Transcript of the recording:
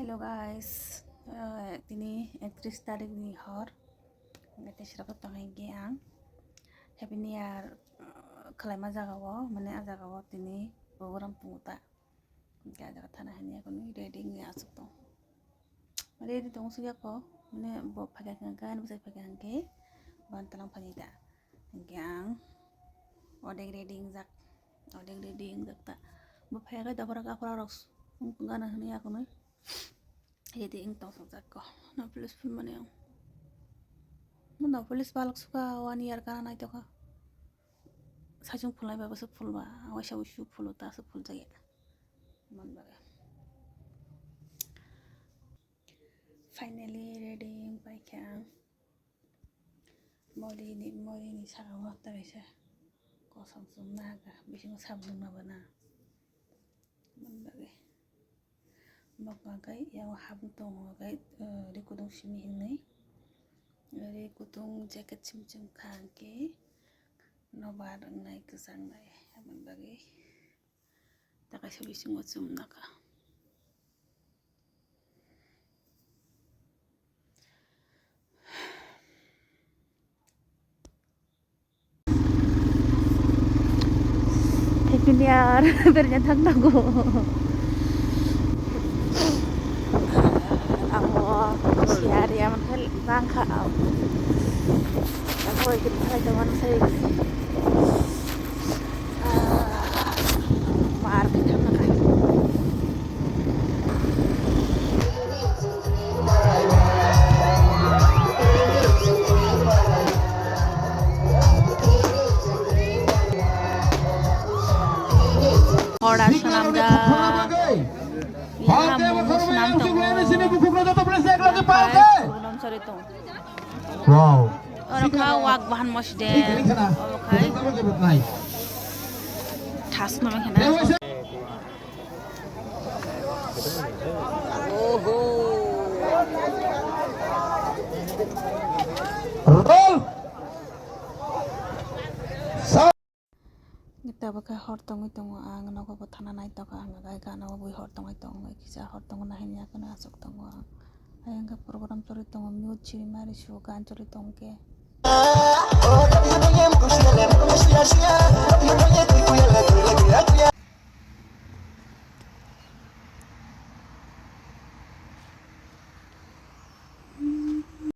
Hello guys, ini 31 tarik ni hor ngati sirako tangi ang happy new year kalai ma jagawo mane a jagawo tini program punguta ga jaga thana hani akon ready ngi asuk to ready tong suya ko mane bo phaga kan bo sai phaga ke ban talang phani da ngiang odek ready jak ta bo phaga da pora ka pora roks ngana hani akon jadi ing tong jak ko na plus full mane na police balak suka 1 year kana nai to ka sajung fulai ba su full ba awasha ushu full ta su full jage man ba finally ready by can modi ni saga wakta bese ko samsung na ga bising samsung na bana man ba kai yang habung tong kai di kudung sini ini dari kudung jaket cim kangke nobar naik ke sana ya aman bagi tak kasih bising ngocum naka happy new year bernyata nago siar ya man bangka ako kita jaman saya maar kita nak orang senam dah senam tu belum sorry tu wow orang kau wak bahan masjid orang kai tas nama kena roll kita pakai hortong itu ang naga patana naik to ang naga ka naga bui hortong itu ang kisah hortong nahinya kena asuk tong ayang ka program curi tong mute ciri mari shu kan curi tong ke